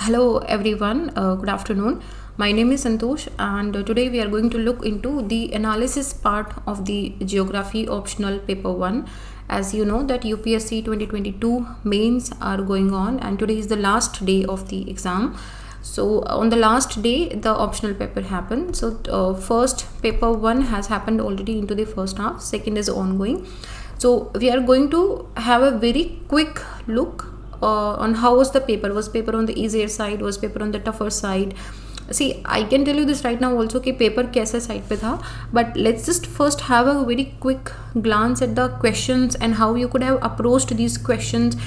Hello everyone, good afternoon. My name is Santosh and today we are going to look into the analysis part of the geography optional paper 1. As you know that UPSC 2022 mains are going on and today is the last day of the exam. So on the last day the optional paper happened. So first paper 1 has happened already into the first half, second is ongoing. So we are going to have a very quick look on how was the paper. Was paper on the easier side, was paper on the tougher side? See, I can tell you this right now also कि paper कैसे side पे था, but let's just first have a very quick glance at the questions and how you could have approached these questions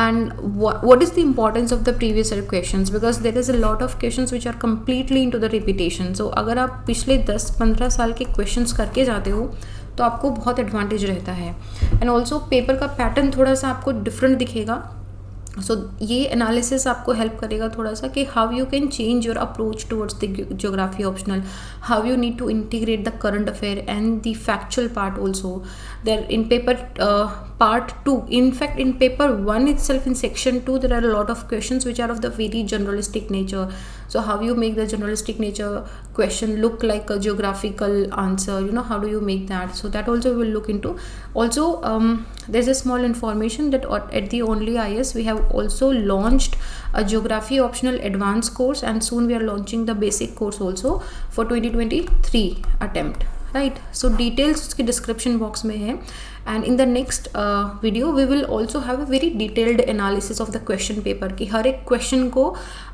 and what is the importance of the previous year questions, because there is a lot of questions which are completely into the repetition. So अगर आप पिछले 10-15 साल के questions करके जाते हो तो आपको बहुत एडवांटेज रहता है. एंड ऑल्सो पेपर का पैटर्न थोड़ा सा आपको डिफरेंट दिखेगा. सो ये एनालिसिस आपको हेल्प करेगा थोड़ा सा कि how you can change your approach towards the geography optional, how you need to integrate the current affair and the factual part also. There in paper part 2, in fact in paper 1 itself in section 2 there are a lot of questions which are of the very generalistic nature. So how you make the generalistic nature question look like a geographical answer, how do you make that? So that also we will look into. Also there's a small information that at the Only IS we have also launched a geography optional advanced course and soon we are launching the basic course also for 2023 attempt. Right, so details उसके description box में है. And in the next video we will also have a very detailed analysis of the question paper कि हर एक question को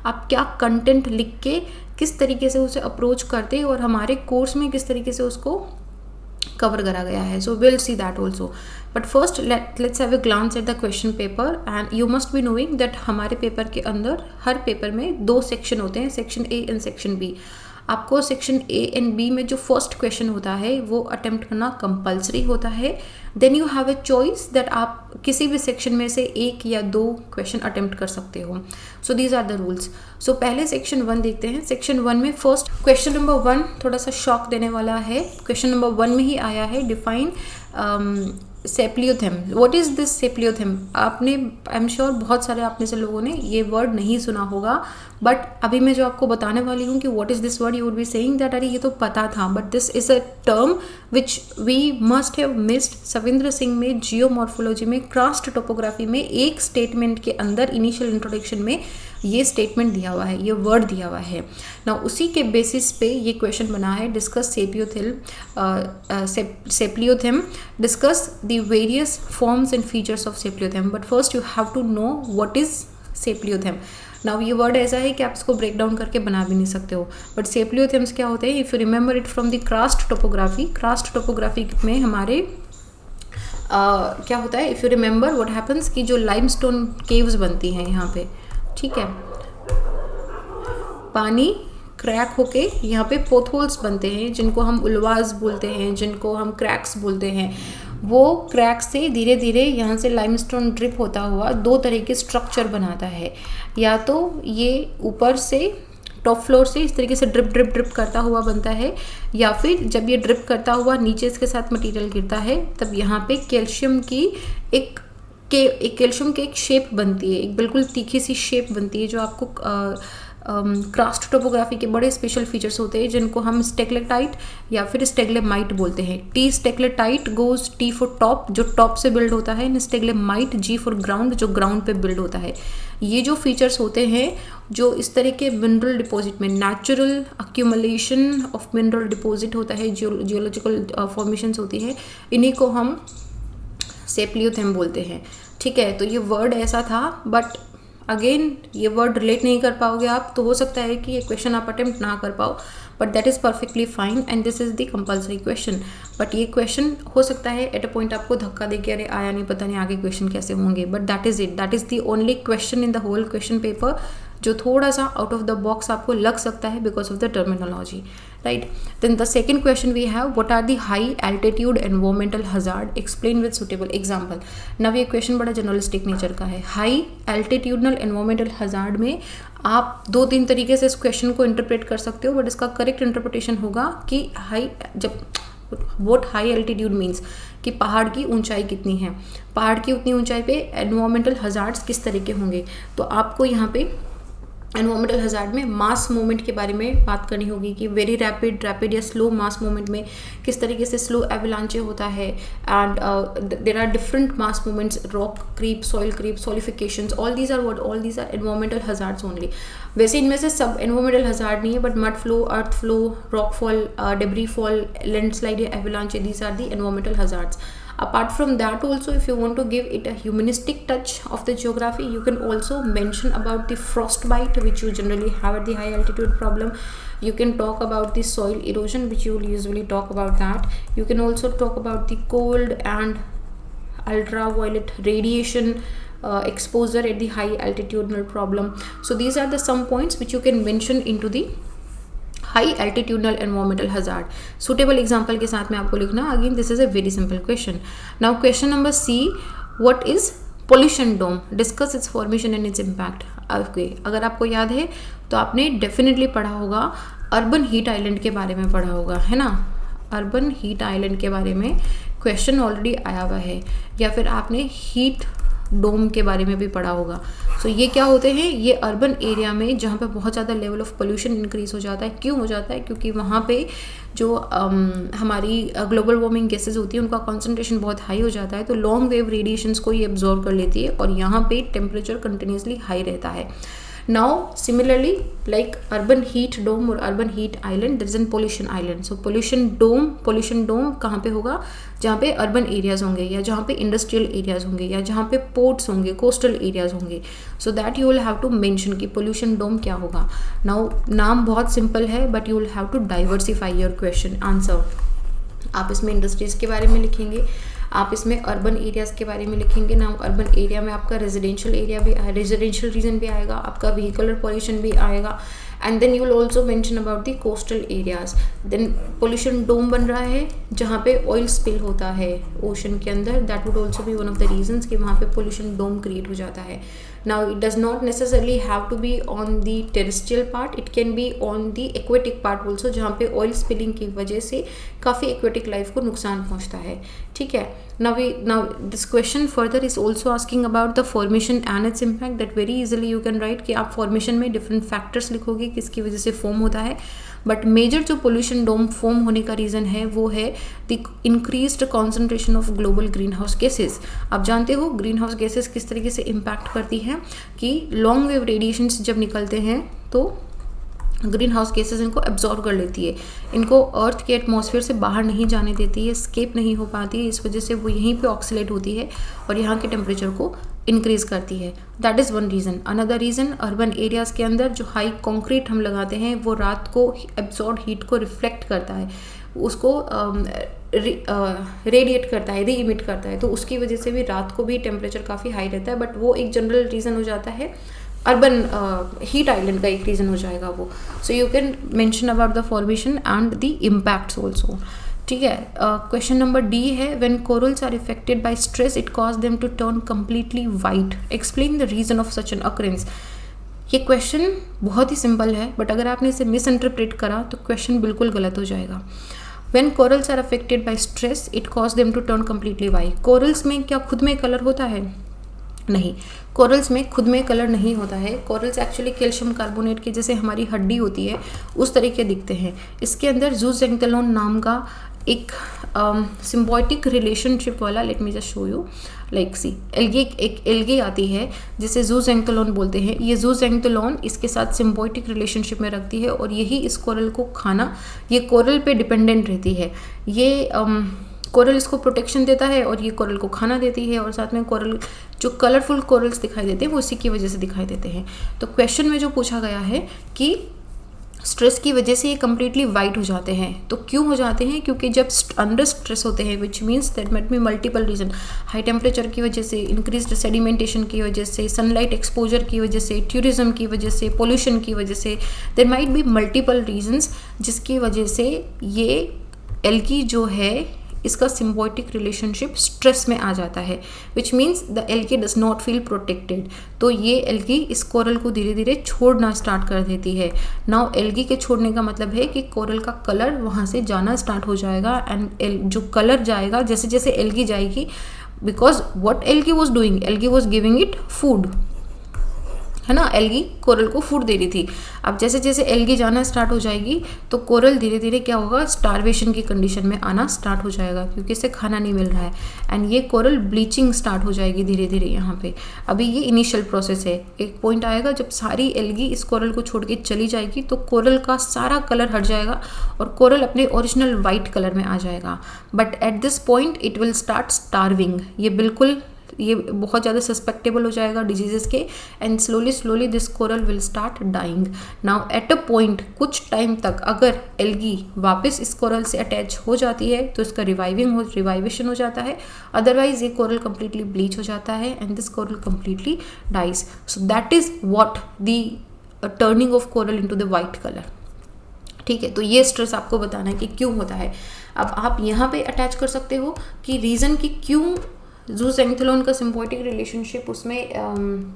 आप क्या content लिख के किस तरीके से उसे अप्रोच करते और हमारे कोर्स में किस तरीके से उसको कवर करा गया है. So will see that also. But first let's have a glance at the question paper. And you must be knowing that हमारे पेपर के अंदर हर पेपर में 2 सेक्शन होते हैं, section A and section B. आपको सेक्शन ए एंड बी में जो फर्स्ट क्वेश्चन होता है वो अटेम्प्ट करना कंपलसरी होता है. Then you have a choice that आप किसी भी सेक्शन में से 1 या 2 क्वेश्चन अटेम्प्ट कर सकते हो. So these are the rules. So पहले सेक्शन 1 देखते हैं. सेक्शन 1 में फर्स्ट क्वेश्चन नंबर 1 थोड़ा सा शॉक देने वाला है. क्वेश्चन नंबर 1 में ही आया है define speleothem. What is this speleothem? आपने आई एम श्योर बहुत सारे आप में से लोगों ने ये वर्ड नहीं सुना होगा, बट अभी मैं जो आपको बताने वाली हूँ कि what is this word, you would be saying that अरे ये तो पता था, but this is a term which we must have missed. Savindra Singh में जियोमॉर्फोलॉजी में क्रास्ट टोपोग्राफी में एक स्टेटमेंट के अंदर इनिशियल इंट्रोडक्शन में ये स्टेटमेंट दिया हुआ है, ये वर्ड दिया हुआ है ना. उसी के बेसिस पे ये क्वेश्चन बना है. Discuss speleothem, discuss the various forms and features of speleothem. But first you have to know what is speleothem. Now ये वर्ड ऐसा है कि आप इसको ब्रेक डाउन करके बना भी नहीं सकते हो. बट सेप्लियोथेम्स क्या होते हैं? If you remember it from the karst topography में हमारे क्या होता है? If you remember what happens कि जो लाइमस्टोन केव्स बनती हैं यहाँ पे, ठीक है, पानी क्रैक होके यहाँ पे पोथहोल्स बनते हैं जिनको हम उलवाज बोलते हैं, जिनको हम क्रैक्स बोलते हैं. वो क्रैक से धीरे धीरे यहाँ से लाइमस्टोन ड्रिप होता हुआ 2 तरह के स्ट्रक्चर बनाता है. या तो ये ऊपर से टॉप फ्लोर से इस तरीके से ड्रिप करता हुआ बनता है, या फिर जब ये ड्रिप करता हुआ नीचे इसके साथ मटेरियल गिरता है तब यहाँ पे कैल्शियम की एक कैल्शियम की एक शेप बनती है, एक बिल्कुल तीखी सी शेप बनती है जो आपको क्रास्ट टोपोग्राफी के बड़े स्पेशल फीचर्स होते हैं जिनको हम स्टेगलेटाइट या फिर स्टेगलेमाइट बोलते हैं. T stalactite goes T for top, जो टॉप से बिल्ड होता है, स्टेगलेमाइट जी फॉर ग्राउंड, जो ग्राउंड पे बिल्ड होता है. ये जो फीचर्स होते हैं जो इस तरह के मिनरल डिपॉजिट में natural accumulation of mineral deposit होता है, जियोलॉजिकल फॉर्मेशंस होती है, इन्हीं को हम सेप्लियोथेम बोलते हैं. ठीक है, तो ये वर्ड ऐसा था, बट अगेन ये वर्ड रिलेट नहीं कर पाओगे आप, तो हो सकता है कि ये क्वेश्चन आप अटेम्प्ट ना कर पाओ, but that is perfectly fine and this is the compulsory question. But ये क्वेश्चन हो सकता है एट अ पॉइंट आपको धक्का दे के अरे आया नहीं, पता नहीं आगे क्वेश्चन कैसे होंगे, but that is it. That is the only question in the whole question paper जो थोड़ा सा आउट ऑफ द बॉक्स आपको लग सकता है because of the terminology, right. Then the second question we have, what are the high altitude environmental hazard, explain with suitable example. Now ये question बड़ा journalistic nature का है. हाई एल्टीट्यूडनल एनवायरमेंटल हजार्ड में आप 2-3 तरीके से इस क्वेश्चन को इंटरप्रेट कर सकते हो, बट इसका करेक्ट इंटरप्रिटेशन होगा कि व्हाट हाई एल्टीट्यूड मीन्स कि पहाड़ की ऊंचाई कितनी है, पहाड़ की उतनी ऊंचाई पे एनवायरमेंटल हजार्ड्स किस तरह के होंगे. तो आपको यहाँ पे एनवायरमेंटल हजार्ड में मास मूवमेंट के बारे में बात करनी होगी कि वेरी रैपिड या स्लो मास मूवमेंट में किस तरीके से स्लो एवलांचे होता है, and there are different mass movements, rock creep, soil creep, solifluctions, all these are environmental hazards only. वैसे इनमें से सब एनवायरमेंटल हजार्ड नहीं है, but mud flow, earth flow, rock fall, debris fall, landslide या avalanche, these are the environmental hazards. Apart from that also, if you want to give it a humanistic touch of the geography, you can also mention about the frostbite, which you generally have at the high altitude problem. You can talk about the soil erosion, which you will usually talk about that. You can also talk about the cold and ultraviolet radiation exposure at the high altitudinal problem. So these are the some points which you can mention into the high altitudinal environmental hazard. Suitable example के साथ में आपको लिखना. Again this is a very simple question. Now question number C, what is pollution dome, discuss its formation and its impact. Okay, अगर आपको याद है तो आपने डेफिनेटली पढ़ा होगा, अर्बन हीट आइलैंड के बारे में पढ़ा होगा, है ना. अर्बन हीट आइलैंड के बारे में क्वेश्चन ऑलरेडी आया हुआ है, या फिर आपने हीट डोम के बारे में भी पढ़ा होगा. सो ये क्या होते हैं, ये अर्बन एरिया में जहाँ पे बहुत ज़्यादा लेवल ऑफ पोल्यूशन इंक्रीज हो जाता है. क्यों हो जाता है? क्योंकि वहाँ पे जो हमारी ग्लोबल वार्मिंग गैसेज होती है उनका कॉन्सेंट्रेशन बहुत हाई हो जाता है, तो लॉन्ग वेव रेडिएशंस को ये एब्जॉर्व कर लेती है और यहाँ पे टेम्परेचर कंटिन्यूसली हाई रहता है. Now similarly, like urban heat dome or urban heat island, there is an pollution island. So pollution dome कहाँ पे होगा? जहाँ पे urban areas होंगे, या जहाँ पे industrial areas होंगे, या जहाँ पे ports होंगे, coastal areas होंगे. So that you will have to mention कि pollution dome क्या होगा. Now नाम बहुत simple है, but you will have to diversify your question answer. आप इसमें इंडस्ट्रीज के बारे में लिखेंगे, आप इसमें अर्बन एरियाज़ के बारे में लिखेंगे ना. अर्बन एरिया में आपका रेजिडेंशियल एरिया भी, रेजिडेंशियल रीजन भी आएगा, आपका व्हीकलर पॉल्यूशन भी आएगा, and then you will also mention about the coastal areas. Then pollution dome बन रहा है जहाँ पे ऑयल स्पिल होता है ओशन के अंदर, that would also be one of the reasons कि वहाँ पे पोल्यूशन डोम क्रिएट हो जाता है. Now it does not necessarily have to be on the terrestrial part, it can be on the aquatic part also, जहाँ पे ऑयल स्पिलिंग की वजह से काफ़ी aquatic लाइफ को नुकसान पहुँचता है. ठीक है. Now this question further is also asking about the formation and its impact, that very easily you can write कि आप formation में different factors लिखोगे किसकी वजह से फॉर्म होता है. बट मेजर जो पोल्यूशन डोम फॉर्म होने का रीज़न है वो है the increased concentration of global green house gases. आप जानते हो ग्रीन हाउस गैसेज किस तरीके से इम्पैक्ट करती हैं कि लॉन्ग वेव रेडिएशंस जब निकलते हैं तो ग्रीन हाउस गैसेज इनको एब्जॉर्ब कर लेती है, इनको अर्थ के एटमॉस्फेयर से बाहर नहीं जाने देती है, स्केप नहीं हो पाती है. इस वजह से वो यहीं पे ऑक्सीलेट होती है और यहाँ के टेम्परेचर को इंक्रीज करती है. That is one reason. Another reason, urban areas के अंदर जो हाई कंक्रीट हम लगाते हैं वो रात को एब्जॉर्ब हीट को रिफ्लेक्ट करता है, उसको रेडिएट करता है, री इमिट करता है, तो उसकी वजह से भी रात को भी टेम्परेचर काफ़ी हाई रहता है. बट वो एक जनरल रीज़न हो जाता है, अर्बन हीट आइलैंड का एक रीज़न हो जाएगा वो. So you can mention about the formation and the impacts also. ठीक है. क्वेश्चन नंबर डी है, when corals are effected by stress it cause them to turn completely white, explain the reason of such an occurrence. ये question बहुत ही simple है, but अगर आपने इसे मिस इंटरप्रेट करा तो क्वेश्चन बिल्कुल गलत हो जाएगा. When corals are affected by stress it cause them to turn completely white. Corals में क्या खुद में कलर होता है? नहीं, कोरल्स में खुद में कलर नहीं होता है. कोरल्स एक्चुअली कैल्शियम कार्बोनेट के जैसे हमारी हड्डी होती है उस तरीके दिखते हैं. इसके अंदर जूज़ैंक्थैलोन नाम का एक सिम्बायोटिक रिलेशनशिप वाला, let me just show you, like sea algae, एक एल्गे आती है जिसे जूज़ैंक्थैलोन बोलते हैं. ये जूज़ैंक्थैलोन इसके साथ सिम्बायोटिक रिलेशनशिप में रखती है और यही इस कोरल को खाना, ये कोरल पे डिपेंडेंट रहती है. ये कोरल इसको प्रोटेक्शन देता है और ये कोरल को खाना देती है, और साथ में कोरल जो कलरफुल कोरल्स दिखाई देते हैं वो इसी की वजह से दिखाई देते हैं. तो क्वेश्चन में जो पूछा गया है कि स्ट्रेस की वजह से ये कम्प्लीटली वाइट हो जाते हैं. तो क्यों हो जाते हैं? क्योंकि जब अंडर स्ट्रेस होते हैं, which means that might be multiple reason, high temperature की वजह से, इंक्रीज्ड सेडिमेंटेशन की वजह से, सनलाइट एक्सपोजर की वजह से, टूरिज्म की वजह से, पोल्यूशन की वजह से, there might be multiple reasons जिसकी वजह से ये एल्गी जो है इसका सिम्बायोटिक रिलेशनशिप स्ट्रेस में आ जाता है, which means the algae does not feel protected. तो ये एल्गी इस कोरल को धीरे धीरे छोड़ना स्टार्ट कर देती है. नाउ एल्गी के छोड़ने का मतलब है कि कोरल का कलर वहाँ से जाना स्टार्ट हो जाएगा, एंड जो कलर जाएगा जैसे जैसे एल्गी जाएगी, because what algae was doing, algae was giving it food. है ना, एल्गी कोरल को फूड दे रही थी। अब जैसे जैसे एल्गी जाना स्टार्ट हो जाएगी तो कोरल धीरे धीरे क्या होगा, स्टारवेशन की कंडीशन में आना स्टार्ट हो जाएगा क्योंकि इसे खाना नहीं मिल रहा है, एंड ये कोरल ब्लीचिंग स्टार्ट हो जाएगी धीरे धीरे यहाँ पे। अभी ये इनिशियल प्रोसेस है, एक पॉइंट आएगा जब सारी एल्गी इस कोरल को छोड़ के चली जाएगी तो कोरल का सारा कलर हट जाएगा और कोरल अपने ओरिजिनल वाइट कलर में आ जाएगा। But at this point it will start starving, ये बहुत ज़्यादा सस्पेक्टेबल हो जाएगा डिजीजेस के, and slowly this coral will start dying. Now at a point, कुछ टाइम तक अगर एल्गी वापस इस कोरल से अटैच हो जाती है तो इसका रिवाइवेशन हो जाता है, अदरवाइज ये कोरल कंप्लीटली ब्लीच हो जाता है and this coral completely dies. So that is what the turning of coral into the white colour. ठीक है, तो ये स्ट्रेस आपको बताना है कि क्यों होता है। अब आप यहाँ पे अटैच कर सकते हो कि रीज़न कि क्यों जूसेंथेलोन का सिम्बायोटिक रिलेशनशिप उसमें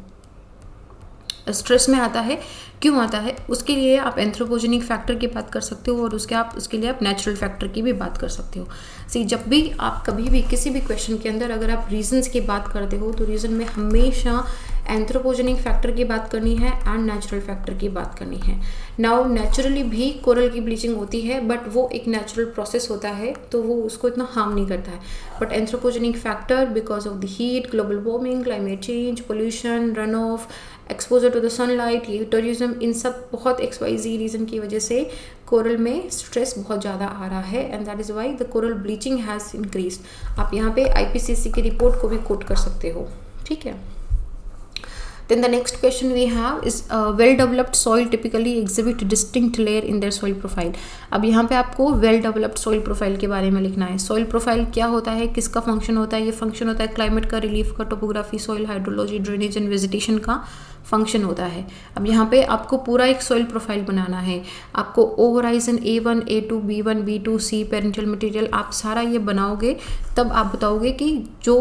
स्ट्रेस में आता है, क्यों आता है, उसके लिए आप एंथ्रोपोजेनिक फैक्टर की बात कर सकते हो और उसके लिए आप नेचुरल फैक्टर की भी बात कर सकते हो। सी, जब भी आप कभी भी किसी भी क्वेश्चन के अंदर अगर आप रीजंस की बात करते हो तो रीज़न में हमेशा एंथ्रोपोजेनिक फैक्टर की बात करनी है एंड नेचुरल फैक्टर की बात करनी है। नाउ नेचुरली भी कोरल की ब्लीचिंग होती है बट वो एक नेचुरल प्रोसेस होता है तो वो उसको इतना हार्म नहीं करता है, but anthropogenic factor because of the heat, global warming, climate change, pollution, run off, exposure to the sunlight, ये टूरिज्म, इन सब बहुत XYZ रीज़न की वजह से कोरल में स्ट्रेस बहुत ज़्यादा आ रहा है and that is why the coral bleaching has increased. आप यहाँ पे IPCC की रिपोर्ट को भी कोट कर सकते हो। ठीक है, then the next question we have is well developed soil typically exhibit distinct layer in their soil profile। अब यहाँ पे आपको well developed soil profile के बारे में लिखना है। soil profile क्या होता है, किसका फंक्शन होता है, ये फंक्शन होता है क्लाइमेट का, रिलीफ का, topography, soil hydrology, drainage and vegetation का फंक्शन होता है। अब यहाँ पे आपको पूरा एक सॉइल प्रोफाइल बनाना है, आपको O horizon A1, A2, B1, B2, C, parental material, आप सारा ये बनाओगे तब आप बताओगे कि जो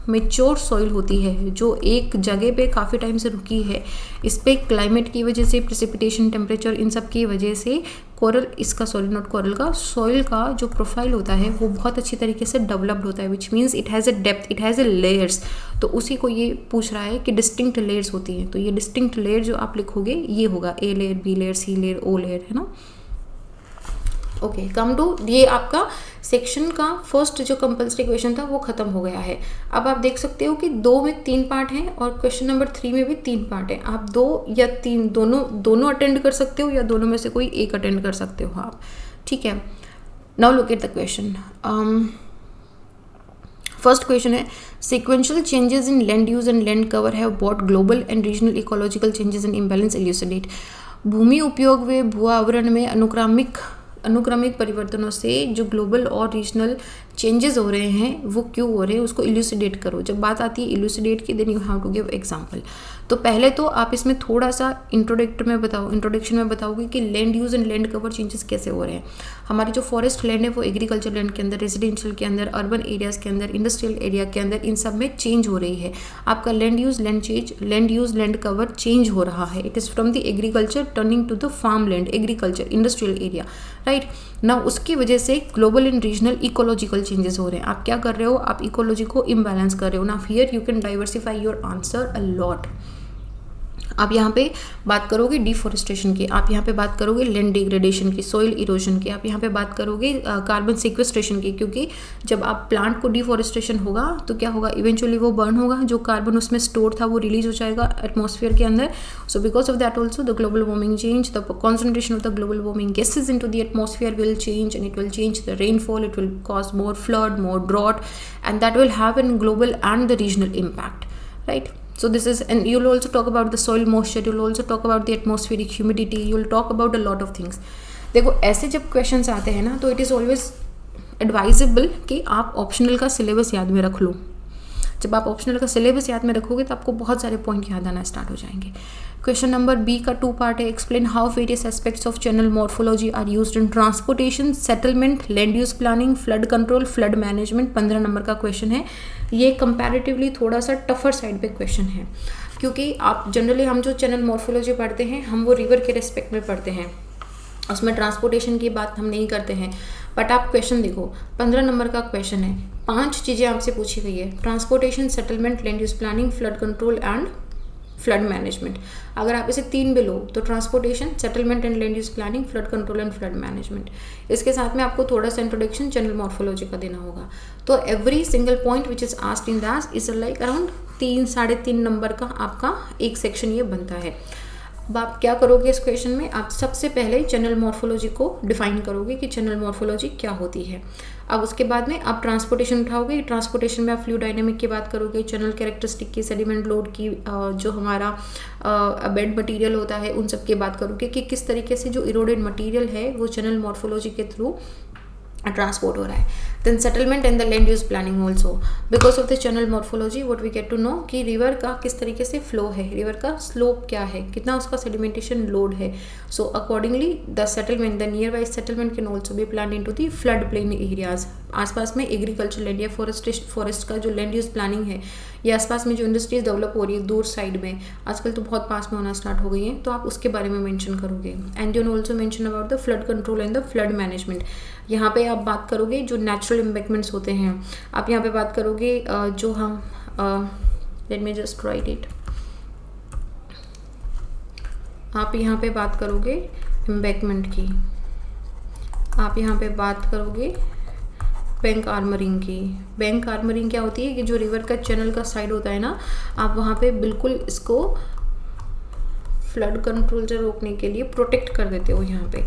मेच्योर सॉइल होती है, जो एक जगह पे काफ़ी टाइम से रुकी है, इस पे क्लाइमेट की वजह से, प्रेसिपिटेशन, टेम्परेचर, इन सब की वजह से कोरल, इसका सॉइल नॉट कोरल का, सॉइल का जो प्रोफाइल होता है वो बहुत अच्छी तरीके से डेवलप्ड होता है, which means it has a depth, it has a layers. तो उसी को ये पूछ रहा है कि डिस्टिंक्ट लेयर्स होती हैं, तो ये डिस्टिंक्ट लेयर जो आप लिखोगे ये होगा A layer, B layer, C layer, O layer, है ना। ओके, कम टू, ये आपका सेक्शन का फर्स्ट जो कंपल्सरी क्वेश्चन था वो खत्म हो गया है। अब आप देख सकते हो कि 2 में 3 पार्ट हैं और क्वेश्चन नंबर 3 में भी 3 पार्ट हैं। आप 2 या 3 दोनों अटेंड कर सकते हो या दोनों में से कोई एक अटेंड कर सकते हो आप। ठीक है, now look at the question. First question है sequential changes in land use and land cover have brought global and regional ecological changes and imbalance elucidate। भूमि उपयोग व भू आवरण में अनुक्रमिक परिवर्तनों से जो ग्लोबल और रीजनल चेंजेस हो रहे हैं वो क्यों हो रहे हैं उसको इल्यूसिडेट करो। जब बात आती है इल्यूसिडेट की, then you have to give example. तो पहले तो आप इसमें थोड़ा सा इंट्रोडक्शन में बताओगे कि land use and land cover changes कैसे हो रहे हैं। हमारी जो फॉरेस्ट लैंड है वो एग्रीकल्चर लैंड के अंदर, रेजिडेंशियल के अंदर, अर्बन एरियाज़ के अंदर, इंडस्ट्रियल एरिया के अंदर, इन सब में चेंज हो रही है। आपका land use land cover change हो रहा है। It is from the agriculture turning to the farm land, agriculture, industrial area, right ना। उसकी वजह से global and regional ecological changes हो रहे हैं। आप क्या कर रहे हो, आप इकोलॉजी को इम्बैलेंस कर रहे हो ना। Here you can diversify your answer a lot. आप यहाँ पे बात करोगे डिफॉरेस्टेशन की, आप यहाँ पे बात करोगे लैंड डिग्रेडेशन की, सॉइल इरोजन की, आप यहाँ पे बात करोगे कार्बन सिक्वेस्ट्रेशन की, क्योंकि जब आप प्लांट को डिफॉरेस्टेशन होगा तो क्या होगा, इवेंचुअली वो बर्न होगा, जो कार्बन उसमें स्टोर था वो रिलीज हो जाएगा एटमॉस्फेयर के अंदर। So because of that also the global warming change, the concentration of the global warming gases into the atmosphere will change and it will change the rainfall, it will cause more flood, more drought, and that will have an global and the regional impact, right. So this is, and you'll also talk about the soil moisture, you'll also talk about the atmospheric humidity, you'll talk about a lot of things। देखो ऐसे जब questions आते हैं ना तो it is always advisable कि आप optional का सिलेबस याद में रख लो। जब आप ऑप्शनल का सिलेबस याद में रखोगे तो आपको बहुत सारे पॉइंट याद आना स्टार्ट हो जाएंगे। क्वेश्चन नंबर B का 2 पार्ट है। Explain how various aspects of channel morphology are used in transportation, settlement, land use planning, flood control, flood management. 15 number का क्वेश्चन है। ये कंपैरेटिवली थोड़ा सा टफर साइड पे क्वेश्चन है, क्योंकि आप जनरली हम जो चैनल मॉर्फोलॉजी पढ़ते हैं हम वो रिवर के रेस्पेक्ट में पढ़ते हैं, उसमें ट्रांसपोर्टेशन की बात हम नहीं करते हैं। बट आप क्वेश्चन देखो, 15 नंबर का क्वेश्चन है, 5 चीज़ें आपसे पूछी गई है, transportation, settlement, land use planning, flood control and flood management. अगर आप इसे 3 भी लो तो transportation, settlement and land use planning, flood control and flood management. इसके साथ में आपको थोड़ा सा इंट्रोडक्शन जनरल मॉर्फोलॉजी का देना होगा। तो every single point which is asked in that is like around 3-3.5 number का आपका एक सेक्शन ये बनता है। अब आप क्या करोगे इस क्वेश्चन में, आप सबसे पहले जनरल मॉर्फोलॉजी को डिफाइन करोगे कि जनरल मॉर्फोलॉजी क्या होती है। अब उसके बाद में आप ट्रांसपोर्टेशन उठाओगे, ट्रांसपोर्टेशन में आप फ्लूइड डायनेमिक की बात करोगे, जनरल कैरेक्टरिस्टिक की, सेडिमेंट लोड की, जो हमारा बेड मटेरियल होता है उन सब की बात करोगे कि किस तरीके से जो इरोडेड मटेरियल है वो जनरल मॉर्फोलॉजी के थ्रू ट्रांसपोर्ट हो रहा है। Then settlement and the land use planning also, because of the general morphology what we get to know कि रिवर का किस तरीके से फ्लो है, रिवर का स्लोप क्या है, कितना उसका सेडिमेंटेशन लोड है। So accordingly the settlement, the nearby settlement can also be plan into the flood plain areas. आसपास में एग्रीकल्चर लैंड या फॉरेस्ट का जो लैंड यूज प्लानिंग है, या आसपास में जो इंडस्ट्रीज डेवलप हो रही है दूर साइड में, आजकल तो बहुत पास में होना स्टार्ट हो गई हैं, तो आप उसके बारे में मेंशन करोगे। And you also mention about the flood control and the flood management. यहाँ पे आप बात करोगे जो नेचुरल एम्बैंकमेंट्स होते हैं, आप यहाँ पे बात करोगे जो हम late me just right it, आप यहाँ पे बात करोगे एम्बैंकमेंट की, आप यहाँ पे बात करोगे बैंक आर्मरिंग की। बैंक आर्मरिंग क्या होती है कि जो रिवर का चैनल का साइड होता है ना, आप वहाँ पे बिल्कुल इसको फ्लड कंट्रोल से रोकने के लिए प्रोटेक्ट कर देते हो। यहाँ पे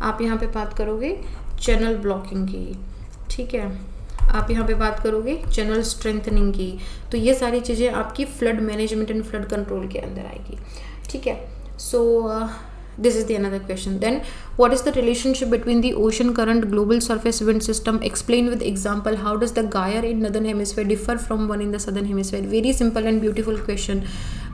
आप यहाँ पे बात करोगे चैनल ब्लॉकिंग की, ठीक है, आप यहाँ पे बात करोगे चैनल स्ट्रेंथनिंग की। तो ये सारी चीज़ें आपकी flood management and flood control के अंदर आएगी, ठीक है। सो this is the another question. Then what is the relationship between the ocean current, global surface wind system? Explain with example how does the gyre in northern hemisphere differ from one in the southern hemisphere? Very simple and beautiful question.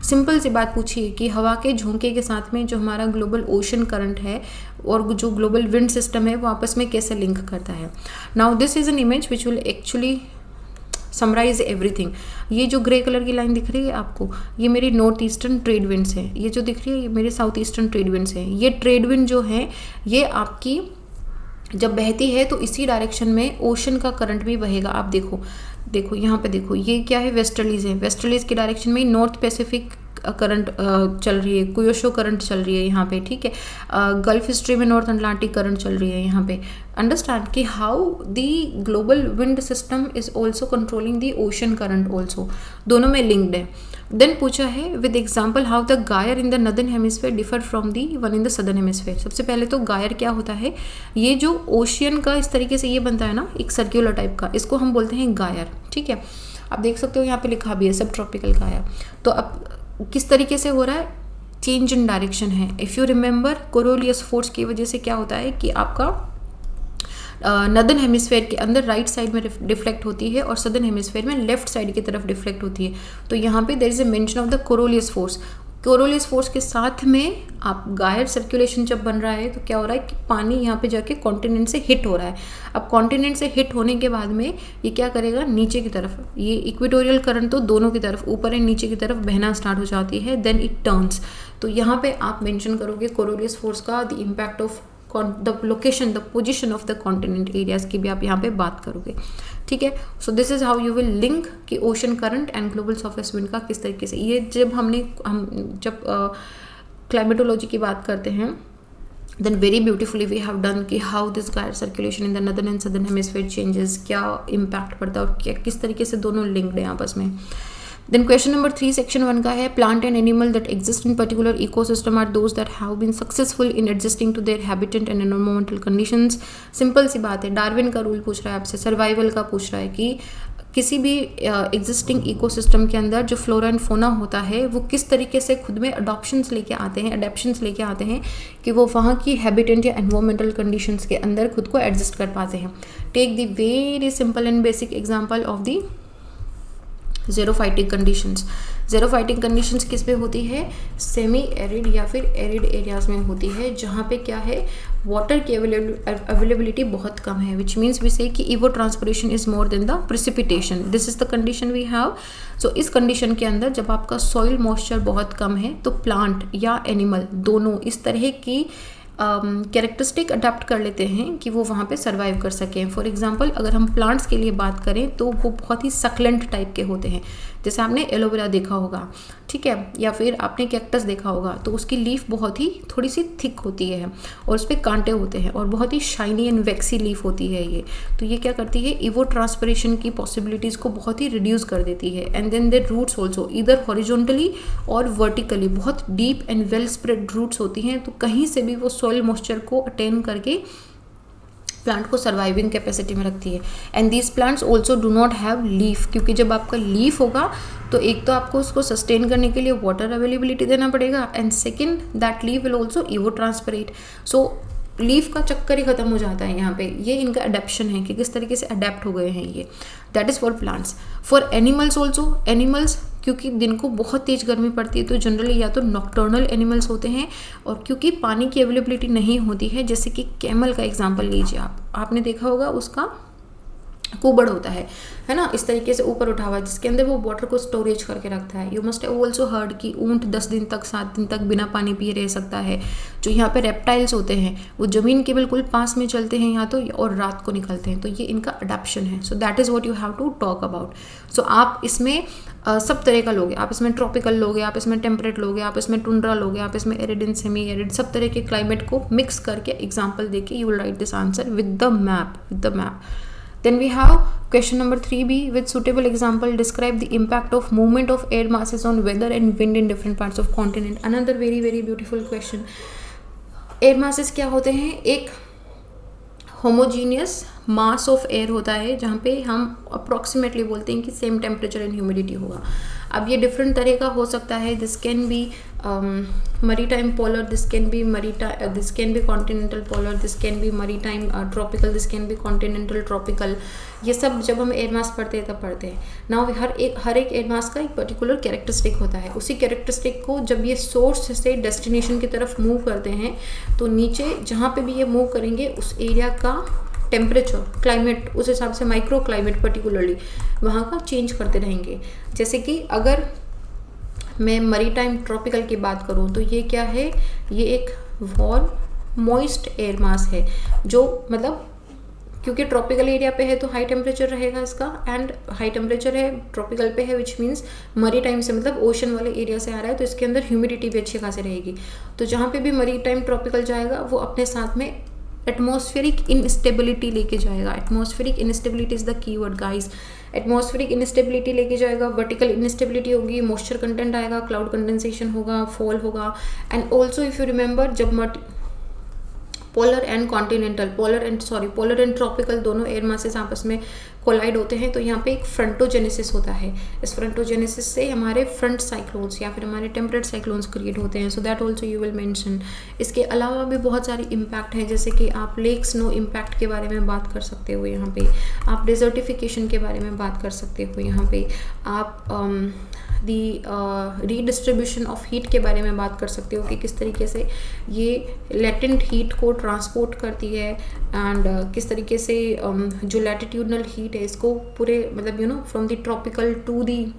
Simple सी बात पूछिए कि हवा के झोंके के साथ में जो हमारा ग्लोबल ओशन करंट है और जो ग्लोबल विंड सिस्टम है वो आपस में कैसे लिंक करता है। Now this is an image which will actually summarize everything. ये जो ग्रे कलर की लाइन दिख रही है आपको, ये मेरी नॉर्थ ईस्टर्न ट्रेड विंड्स है। ये जो दिख रही है ये मेरे साउथ ईस्टर्न ट्रेड विंड्स है। ये ट्रेड विंड जो है ये आपकी जब बहती है तो इसी डायरेक्शन में ओशन का करंट भी बहेगा। आप देखो देखो यहाँ पे देखो, ये क्या है, वेस्टर्लीज है। वेस्टर्लीज की डायरेक्शन में नॉर्थ पैसिफिक करंट चल रही है, कुयोशो करंट चल रही है यहाँ पे, ठीक है। गल्फ हिस्ट्री में नॉर्थ अटलांटिक करंट चल रही है यहाँ पे। अंडरस्टैंड कि how the global wind system is also controlling the ocean current also, दोनों में लिंक्ड है। देन पूछा है विद एग्जाम्पल हाउ द गायर इन the northern hemisphere differ from the one in the southern hemisphere. सबसे पहले तो गायर क्या होता है, ये जो ओशियन का इस तरीके से ये बनता है ना एक सर्क्यूलर टाइप का, इसको हम बोलते हैं गायर, ठीक है। आप देख सकते हो यहाँ पे लिखा भी है सब ट्रॉपिकल गायर। तो अब किस तरीके से हो रहा है, चेंज इन डायरेक्शन है। If you remember Coriolis force की वजह से क्या होता है कि आपका नॉर्दर्न हेमिस्फेयर के अंदर राइट साइड में डिफ्लेक्ट होती है और सदर्न हेमिस्फेयर में लेफ्ट साइड की तरफ डिफ्लेक्ट होती है। तो यहाँ पे there is a mention of the Coriolis force. Coriolis force के साथ में आप गायर सर्कुलेशन जब बन रहा है तो क्या हो रहा है कि पानी यहाँ पे जाके कॉन्टिनेंट से हिट हो रहा है। अब कॉन्टिनेंट से हिट होने के बाद में ये क्या करेगा, नीचे की तरफ, ये इक्वेटोरियल करंट तो दोनों की तरफ ऊपर एंड नीचे की तरफ बहना स्टार्ट हो जाती है। Then it turns. तो यहाँ पे आप मेंशन करोगे कोरोलियस फोर्स का the impact of the location, the position of the continent areas की भी आप यहाँ पे बात करोगे, ठीक है। So this is how you will link कि ocean current and global surface wind का किस तरीके से, ये जब हम जब क्लाइमेटोलॉजी की बात करते हैं then very beautifully we have done कि how this gyre circulation in the northern and southern hemisphere changes, क्या इम्पैक्ट पड़ता है और क्या किस तरीके से दोनों लिंक्ड है आपस में। Then question number 3 section 1 का है plant and animal that exist in particular ecosystem are those that have been successful in adjusting to their habitat and environmental conditions। Simple सी बात है, डार्विन का रूल पूछ रहा है आपसे, सर्वाइवल का पूछ रहा है कि किसी भी एग्जिस्टिंग इकोसिस्टम के अंदर जो फ्लोरा एंड फोना होता है वो किस तरीके से खुद में अडॉप्शंस लेके आते हैं, अडेप्शंस लेके आते हैं कि वो वहाँ की हैबिटेट या एनवायरमेंटल कंडीशंस के अंदर खुद को एडजस्ट कर पाते हैं। Take the very simple and basic example of the xerophytic conditions. Xerophytic conditions किस पे होती है, सेमी एरिड या फिर एरिड एरियाज में होती है जहाँ पे क्या है, वाटर की अवेलेबिलिटी बहुत कम है, विच मीन्स वी से कि evapotranspiration is more than the precipitation. This is the condition we have. So इस कंडीशन के अंदर जब आपका सॉइल मॉइस्चर बहुत कम है तो प्लांट या एनिमल दोनों इस तरह की कैरेक्टरिस्टिक अडाप्ट कर लेते हैं कि वो वहाँ पे सर्वाइव कर सकें। फॉर एग्जांपल अगर हम प्लांट्स के लिए बात करें तो वो बहुत ही सक्लेंट टाइप के होते हैं, जैसे आपने एलोवेरा देखा होगा, ठीक है, या फिर आपने कैक्टस देखा होगा, तो उसकी लीफ बहुत ही थोड़ी सी थिक होती है और उस पर कांटे होते हैं और बहुत ही शाइनी एंड वैक्सी लीफ होती है ये। तो ये क्या करती है, इवो ट्रांसपिरेशन की पॉसिबिलिटीज़ को बहुत ही रिड्यूस कर देती है। And then their roots also इधर हॉरिजॉन्टली और वर्टिकली बहुत deep and well spread roots होती हैं, तो कहीं से भी वो सॉइल मॉइस्चर को अटेन करके प्लांट को सर्वाइविंग कैपेसिटी में रखती है। And these plants also do not have leaf, क्योंकि जब आपका लीफ होगा तो एक तो आपको उसको सस्टेन करने के लिए वाटर अवेलेबिलिटी देना पड़ेगा, and second that leaf will also evapotranspire. So leaf का चक्कर ही खत्म हो जाता है यहाँ पे। ये इनका अडेप्शन है कि किस तरीके से अडेप्ट हो गए हैं ये। That is for plants. For animals also, animals क्योंकि दिन को बहुत तेज़ गर्मी पड़ती है तो जनरली या तो नॉक्टर्नल एनिमल्स होते हैं, और क्योंकि पानी की अवेलेबिलिटी नहीं होती है, जैसे कि कैमल का एग्जांपल लीजिए आपने देखा होगा उसका कुबड़ होता है ना, इस तरीके से ऊपर उठा हुआ जिसके अंदर वो वाटर को स्टोरेज करके रखता है। You must have also heard कि ऊंट 10 दिन तक 7 दिन तक बिना पानी पिए रह सकता है। जो यहाँ पे रेप्टाइल्स होते हैं वो ज़मीन के बिल्कुल पास में चलते हैं यहाँ तो, और रात को निकलते हैं, तो ये इनका अडेप्शन है। So that is what you have to talk about. So आप इसमें सब तरह का लोगे, आप इसमें ट्रॉपिकल लोगे, आप इसमें टेम्परेट लोगे, आप इसमें टुंड्रा लोगे, आप इसमें एरिड एंड सेमी एरिड, सब तरह के क्लाइमेट को मिक्स करके एग्जाम्पल देके you will write this answer with the map. Then we have question number 3b with suitable example describe the impact of movement of air masses on weather and wind in different parts of continent. Another very very beautiful question. Air masses क्या होते हैं? एक homogeneous mass of air होता है जहाँ पे हम approximately बोलते हैं कि सेम टेम्परेचर एंड ह्यूमिडिटी होगा। अब ये डिफरेंट तरह का हो सकता है। This can be maritime polar, this can be continental polar, this can be maritime tropical, this can be continental tropical। ये सब जब हम एयर मास पढ़ते हैं तब पढ़ते हैं। नाउ हर एक एयर मास का एक पर्टिकुलर कैरेक्टरिस्टिक होता है। उसी कैरेक्टरिस्टिक को जब ये सोर्स से डेस्टिनेशन की तरफ मूव करते हैं तो नीचे जहाँ पे भी ये मूव करेंगे उस एरिया का टेम्परेचर, क्लाइमेट, उस हिसाब से माइक्रो क्लाइमेट पर्टिकुलरली वहाँ का चेंज करते रहेंगे। जैसे कि अगर मैं मरीटाइम ट्रॉपिकल की बात करूँ तो ये क्या है, ये एक वार्म मॉइस्ट एयर मास है, जो मतलब क्योंकि ट्रॉपिकल एरिया पे है तो हाई टेम्परेचर रहेगा इसका, एंड हाई टेम्परेचर है ट्रॉपिकल पे है, विच मीन्स मरीटाइम से मतलब ओशन वाले एरिया से आ रहा है, तो इसके अंदर ह्यूमिडिटी भी अच्छी खासी रहेगी। तो जहाँ पे भी मरीटाइम ट्रॉपिकल जाएगा वो अपने साथ में एटमॉस्फेरिक इनस्टेबिलिटी लेके जाएगा। Atmospheric instability is the keyword guys. Atmospheric instability लेके जाएगा, वर्टिकल इनस्टेबिलिटी होगी, मॉइस्चर कंटेंट आएगा, क्लाउड कंडेंसेशन होगा, फॉल होगा। And also if you remember जब पोलर एंड ट्रॉपिकल दोनों एयर मासेस आपस में कोलाइड होते हैं तो यहाँ पे एक फ्रंटोजेनेसिस होता है। इस फ्रंटोजेनेसिस से हमारे फ्रंट साइक्लोन्स या फिर हमारे टेम्परेट साइक्लोन्स क्रिएट होते हैं। So that also you will mention. इसके अलावा भी बहुत सारी इम्पैक्ट हैं, जैसे कि आप लेक स्नो इम्पैक्ट के बारे में बात कर सकते हो यहाँ पे, आप डेजर्टिफिकेशन के बारे में बात कर सकते हो यहाँ पे, आप दी रीडिस्ट्रीब्यूशन ऑफ हीट के बारे में बात कर सकते हो कि किस तरीके से ये लेटेंट हीट को ट्रांसपोर्ट करती है, एंड किस तरीके से जो लैटिट्यूडनल हीट है इसको पूरे मतलब from the tropical to the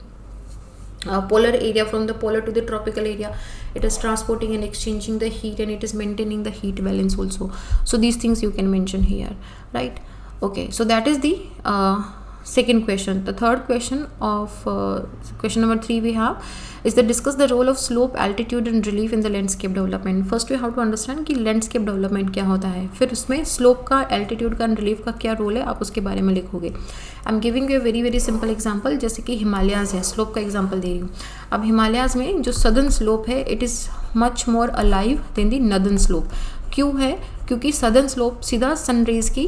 polar area, from the polar to the tropical area, it is transporting and exchanging the heat, and it is maintaining the heat balance also. So these things you can mention here, right? Okay, so that is the second question. The third question of question number 3 we have is that discuss the role of slope, altitude and relief in the landscape development. First we have to understand कि landscape development क्या होता है, फिर उसमें slope का, altitude का, relief का क्या रोल है, आप उसके बारे में लिखोगे। I'm giving you a very very simple example, जैसे कि हिमालयाज़ है, slope का example दे रही हूँ। अब हिमालयाज़ में जो southern slope है it is much more alive than the northern slope। क्यों है? क्योंकि southern slope सीधा sun rays की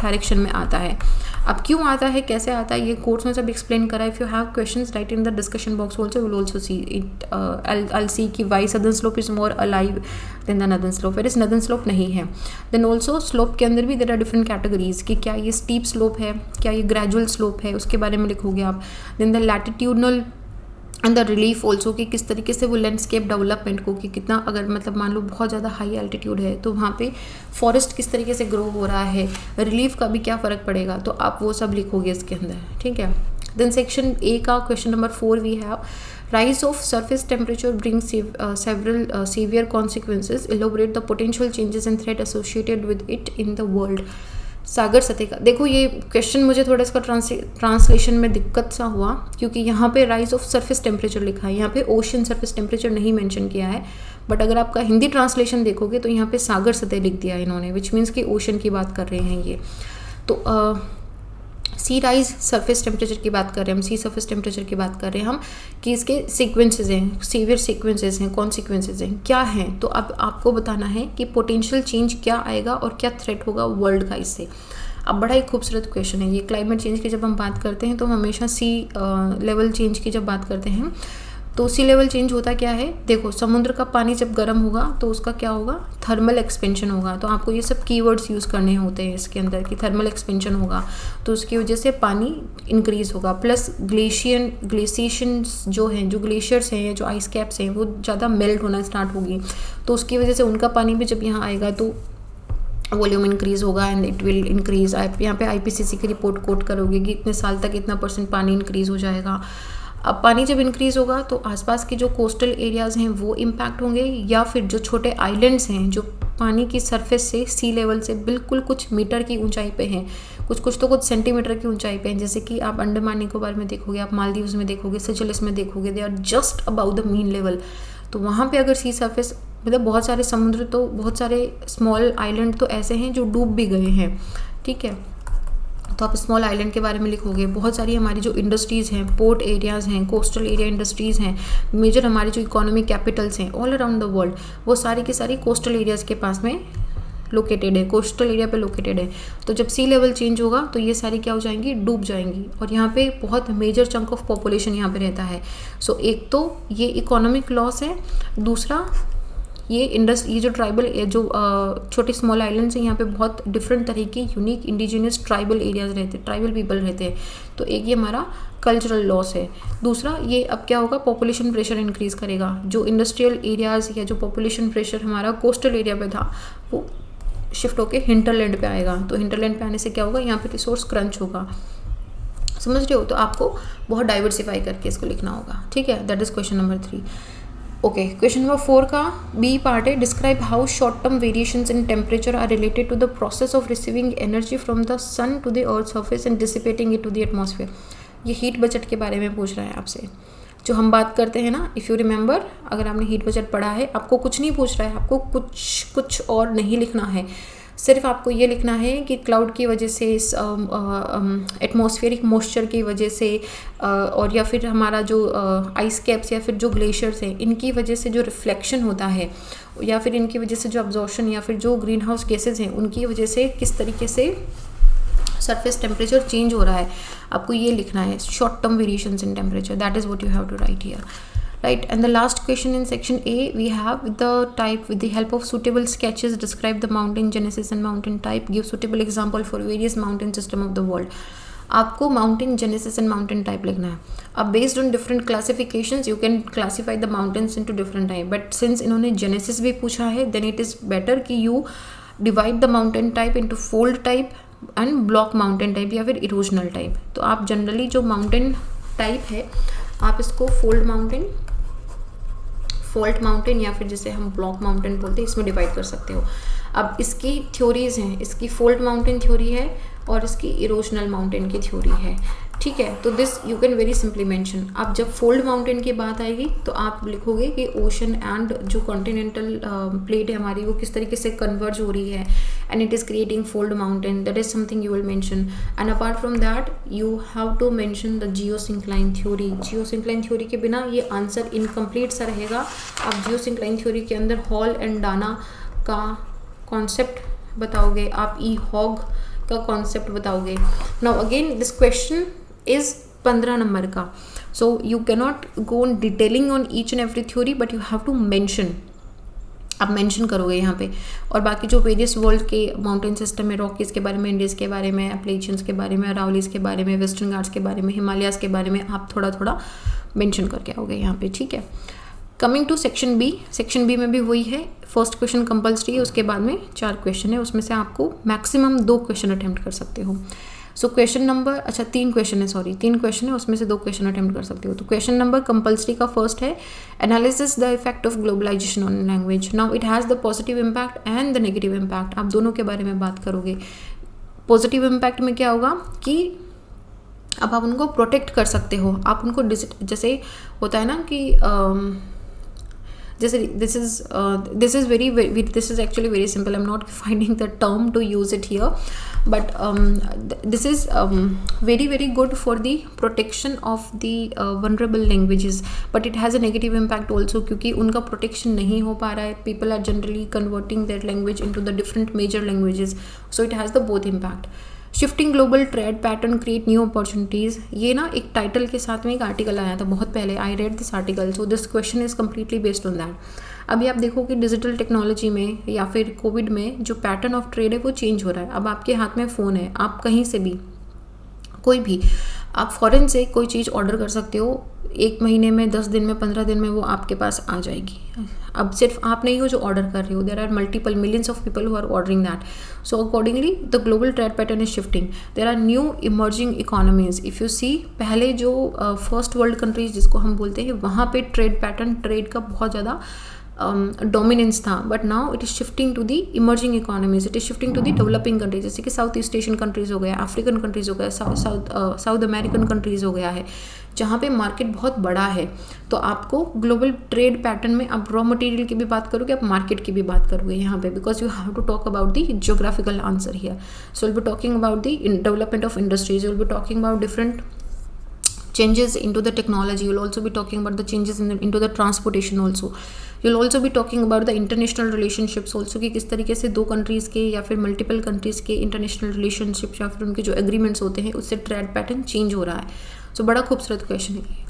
डायरेक्शन में आता है। अब क्यों आता है, कैसे आता है, ये कोर्स में सब एक्सप्लेन करा है। If you have questions write in the discussion box also, will also see it. I see कि why southern slope is more alive than the northern slope, where is northern slope नहीं है। Then also slope के अंदर भी देर are different categories कि क्या ये steep slope है, क्या ये ग्रेजुअल स्लोप है, उसके बारे में लिखोगे आप। Then the latitudinal and the relief also कि किस तरीके से वो लैंडस्केप डेवलपमेंट को, कि कितना अगर मतलब मान लो बहुत ज़्यादा हाई एल्टीट्यूड है तो वहाँ पे फॉरेस्ट किस तरीके से ग्रो हो रहा है, रिलीफ का भी क्या फ़र्क पड़ेगा, तो आप वो सब लिखोगे इसके अंदर, ठीक है। देन सेक्शन ए का question number 4 we have rise of surface temperature brings several severe consequences, elaborate the potential changes and threat associated with it in the world। सागर सतह का, देखो ये क्वेश्चन मुझे थोड़ा इसका ट्रांसलेशन में दिक्कत सा हुआ, क्योंकि यहाँ पे राइज ऑफ सरफेस टेम्परेचर लिखा है, यहाँ पे ओशन सरफेस टेम्परेचर नहीं मेंशन किया है। बट अगर आपका हिंदी ट्रांसलेशन देखोगे तो यहाँ पे सागर सतह लिख दिया है इन्होंने, विच मीन्स कि ओशन की बात कर रहे हैं ये। तो सी राइज सरफेस टेम्परेचर की बात कर रहे हैं हम, सी सरफेस टेम्परेचर की बात कर रहे हैं हम, कि इसके सीक्वेंसेस हैं, सीवियर सीक्वेंसेस हैं, कौन सीक्वेंसेस हैं, क्या हैं। तो अब आपको बताना है कि पोटेंशियल चेंज क्या आएगा और क्या थ्रेट होगा वर्ल्ड का इससे। अब बड़ा ही खूबसूरत क्वेश्चन है ये। क्लाइमेट चेंज की जब हम बात करते हैं तो हम हमेशा सी लेवल चेंज की जब बात करते हैं तो सी लेवल चेंज होता क्या है, देखो समुद्र का पानी जब गर्म होगा तो उसका क्या होगा, थर्मल एक्सपेंशन होगा। तो आपको ये सब कीवर्ड्स यूज़ करने होते हैं इसके अंदर कि थर्मल एक्सपेंशन होगा, तो उसकी वजह से पानी इंक्रीज़ होगा। प्लस ग्लेशिएशंस जो हैं, जो ग्लेशियर्स हैं या जो आइस कैप्स हैं, वो ज़्यादा मेल्ट होना स्टार्ट होगी, तो उसकी वजह से उनका पानी भी जब यहाँ आएगा तो वॉल्यूम इंक्रीज़ होगा एंड इट विल इंक्रीज़। आप यहाँ पे IPCC की रिपोर्ट कोट करोगे कि इतने साल तक इतना % पानी इंक्रीज़ हो जाएगा। अब पानी जब इंक्रीज़ होगा तो आसपास के जो कोस्टल एरियाज़ हैं वो इम्पैक्ट होंगे, या फिर जो छोटे आइलैंड्स हैं जो पानी की सरफेस से सी लेवल से बिल्कुल कुछ मीटर की ऊंचाई पे हैं, कुछ तो कुछ सेंटीमीटर की ऊंचाई पे हैं, जैसे कि आप अंडमान निकोबार में देखोगे, आप मालदीव्स में देखोगे, सेचेल्स में देखोगे, they are just about the mean level. तो वहाँ पे अगर सी सरफेस, मतलब बहुत सारे समुद्र, तो बहुत सारे स्मॉल आइलैंड तो ऐसे हैं जो डूब भी गए हैं, ठीक है। तो आप स्मॉल आइलैंड के बारे में लिखोगे। बहुत सारी हमारी जो इंडस्ट्रीज़ हैं, पोर्ट एरियाज़ हैं, कोस्टल एरिया इंडस्ट्रीज़ हैं, मेजर हमारी जो इकोनॉमिक कैपिटल्स हैं ऑल अराउंड द वर्ल्ड, वो सारी की सारी कोस्टल एरियाज़ के पास में लोकेटेड है, कोस्टल एरिया पे लोकेटेड है। तो जब सी लेवल चेंज होगा तो ये सारी क्या हो जाएंगी, डूब जाएंगी। और यहाँ पे बहुत मेजर चंक ऑफ पॉपुलेशन यहाँ पे रहता है। सो एक तो ये इकोनॉमिक लॉस है, दूसरा ये जो ट्राइबल, जो छोटे स्मॉल आइलैंड्स हैं, यहाँ पे बहुत डिफरेंट तरह के यूनिक इंडिजिनियस ट्राइबल एरियाज रहते हैं, ट्राइबल पीपल रहते हैं। तो एक ये हमारा कल्चरल लॉस है। दूसरा ये अब क्या होगा, पॉपुलेशन प्रेशर इंक्रीज़ करेगा। जो इंडस्ट्रियल एरियाज़ या जो पॉपुलेशन प्रेशर हमारा कोस्टल एरिया पे था वो शिफ्ट होकर हिंटरलैंड पे आएगा। तो हिंटरलैंड पे आने से क्या होगा, यहाँ पे रिसोर्स क्रंच होगा। समझ रहे हो? तो आपको बहुत डाइवर्सिफाई करके इसको लिखना होगा, ठीक है। That is question number 3। Okay, question number 4 का बी पार्ट है, describe how short term variations in temperature are related to the process of receiving energy from the sun to the earth surface and dissipating it to the atmosphere. ये heat budget के बारे में पूछ रहा है आपसे, जो हम बात करते हैं ना। इफ़ यू रिमेंबर, अगर आपने हीट बजट पढ़ा है, आपको कुछ नहीं पूछ रहा है, आपको कुछ और नहीं लिखना है। सिर्फ आपको ये लिखना है कि क्लाउड की वजह से, एटमॉस्फेरिक मॉइस्चर की वजह से, और या फिर हमारा जो आइस कैप्स या फिर जो ग्लेशियर्स हैं, इनकी वजह से जो रिफ्लेक्शन होता है, या फिर इनकी वजह से जो अब्जॉर्प्शन, या फिर जो ग्रीन हाउस गैसेज हैं, उनकी वजह से किस तरीके से सरफेस टेम्परेचर चेंज हो रहा है, आपको ये लिखना है। Short term variations in temperature, that is what you have to write here, right? And the last question in section A, we have the type, with the help of suitable sketches describe the mountain genesis and mountain type, give suitable example for various mountain system of the world. आपको mountain genesis and mountain type लिखना है। अब based on different classifications you can classify the mountains into different type, but since इन्होंने genesis भी पूछा है, then it is better कि you divide the mountain type into fold type and block mountain type या फिर erosional type। तो आप generally जो mountain type है, आप इसको फोल्ट माउंटेन या फिर जिसे हम ब्लॉक माउंटेन बोलते हैं, इसमें डिवाइड कर सकते हो। अब इसकी थ्योरीज हैं, इसकी फोल्ट माउंटेन थ्योरी है और इसकी इरोशनल माउंटेन की थ्योरी है, ठीक है। तो this you can very simply mention. अब जब फोल्ड माउंटेन की बात आएगी तो आप लिखोगे कि ओशन एंड जो कॉन्टिनेंटल प्लेट है हमारी, वो किस तरीके से कन्वर्ज हो रही है, and it is creating fold mountain, that is something you will mention. And apart from that you have to mention the geosyncline theory. Geosyncline theory के बिना ये आंसर इनकम्प्लीट सा रहेगा। आप जियोसिंक्लाइन थ्योरी के अंदर हॉल एंड डाना का concept बताओगे, आप ई हॉग का कॉन्सेप्ट बताओगे। Now again this question is 15 number का, so you cannot go on detailing on each and every theory, but you have to mention. आप mention करोगे यहाँ पे, और बाकी जो वेरियस वर्ल्ड के माउंटेन सिस्टम में, रॉकीज़ के बारे में, इंडीज़ के बारे में, एप्लेशियंस के बारे में, अरावलीज़ के बारे में, वेस्टर्न घाट्स के बारे में, हिमालयाज के बारे में आप थोड़ा थोड़ा मेंशन करके आओगे यहाँ पे, ठीक है। Coming to section B, section B में भी वही है। फर्स्ट क्वेश्चन कंपल्सरी है, उसके बाद में 4 क्वेश्चन है, उसमें से आपको मैक्सिमम 2 क्वेश्चन अटेम्प्ट कर सकते हो। सो क्वेश्चन नंबर, अच्छा 3 क्वेश्चन है, सॉरी 3 क्वेश्चन है, उसमें से 2 क्वेश्चन अटेम्प्ट कर सकते हो। तो क्वेश्चन नंबर कंपल्सरी का फर्स्ट है, analysis the effect of globalisation on language. Now it has the positive impact and the negative impact. आप दोनों के बारे में बात करोगे। पॉजिटिव इम्पैक्ट में क्या होगा कि अब आप उनको प्रोटेक्ट कर सकते हो, आप उनको जैसे होता है ना कि जैसे this is actually very simple. I'm not finding the term to use it here, but this is very good for the protection of the vulnerable languages, but it has a negative impact also क्योंकि उनका protection नहीं हो पा रहा है. People are generally converting their language into the different major languages, so it has the both impact. Shifting global trade pattern create new opportunities, ये ना एक टाइटल के साथ में एक आर्टिकल आया था बहुत पहले. I read this article, so this question is completely based on that. अभी आप देखो कि डिजिटल टेक्नोलॉजी में या फिर कोविड में जो पैटर्न ऑफ ट्रेड है वो चेंज हो रहा है. अब आपके हाथ में फ़ोन है, आप कहीं से भी कोई भी आप फॉरेन से कोई चीज़ ऑर्डर कर सकते हो, 1 महीने में, 10 दिन में, 15 दिन में वो आपके पास आ जाएगी. अब सिर्फ आप नहीं हो जो ऑर्डर कर रहे हो, there are multiple millions of people who are ordering that. So accordingly the global trade pattern is shifting. There are new emerging economies. If you see, पहले जो फर्स्ट वर्ल्ड कंट्रीज जिसको हम बोलते हैं, वहाँ पे ट्रेड पैटर्न, ट्रेड का बहुत ज़्यादा डोमिनेंस था, but now it is shifting to the emerging economies, it is shifting to the developing countries, जैसे कि साउथ ईस्ट एशियन कंट्रीज़ हो गया, अफ्रीकन कंट्रीज़ हो गया, साउथ अमेरिकन कंट्रीज़ हो गया है, जहाँ पे मार्केट बहुत बड़ा है. तो आपको ग्लोबल ट्रेड पैटर्न में आप रॉ मटेरियल की भी बात करोगे, आप मार्केट की भी बात करोगे यहाँ पे, because you have to talk about the geographical answer here. So will be talking about the development of industries, will be talking about different changes into the technology. You'll also be talking about the changes into the transportation also. You'll also be talking about the international relationships also, कि किस तरीके से 2 countries के या फिर multiple countries के international relationship या फिर उनके जो एग्रीमेंट्स होते हैं उससे ट्रेड पैटर्न चेंज हो रहा है. सो बड़ा खूबसूरत क्वेश्चन है.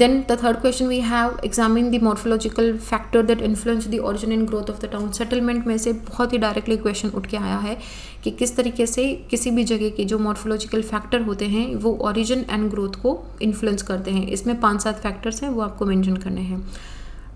Then the third question we have, examine the morphological factor that influence the origin and growth of the town. Settlement में से बहुत ही डायरेक्टली क्वेश्चन उठ के आया है कि किस तरीके से किसी भी जगह के जो मॉर्फोलॉजिकल फैक्टर होते हैं वो ओरिजिन एंड ग्रोथ को इन्फ्लुएंस करते हैं. इसमें 5-7 फैक्टर्स हैं, वो आपको मेंशन करने हैं.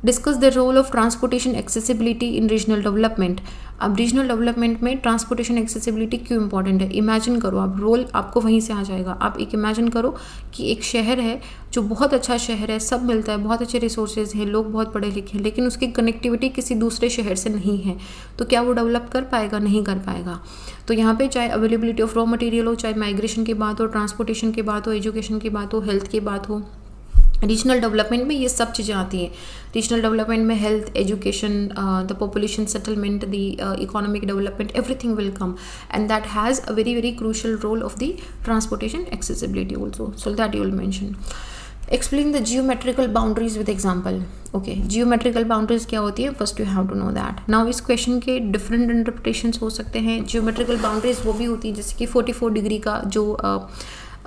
Discuss the role of transportation accessibility in regional development. अब रीजनल डेवलपमेंट में ट्रांसपोर्टेशन एक्सेसिबिलिटी क्यों इंपॉर्टेंट है? इमेजिन करो, आप रोल आपको वहीं से आ जाएगा. आप एक इमेजिन करो कि एक शहर है जो बहुत अच्छा शहर है, सब मिलता है, बहुत अच्छे रिसोर्सेज हैं, लोग बहुत पढ़े लिखे हैं, लेकिन उसकी कनेक्टिविटी किसी दूसरे शहर से नहीं है, तो क्या वो डेवलप कर पाएगा? नहीं कर पाएगा. तो यहाँ पे चाहे अवेलेबिलिटी ऑफ रॉ मटेरियल हो, चाहे माइग्रेशन की बात हो, ट्रांसपोर्टेशन की बात हो, एजुकेशन की बात हो, हेल्थ की बात हो, रीजनल डेवलपमेंट में ये सब चीज़ें आती हैं. रीजनल डेवलपमेंट में health, education, the population settlement, the economic development, everything will come, and that has a very crucial role of the transportation accessibility also. So that you will mention. Explain the geometrical boundaries with example. Okay, geometrical boundaries क्या होती है? First you have to know that. Now इस question के different interpretations हो सकते हैं. Geometrical boundaries वो भी होती है जैसे कि 44 डिग्री का जो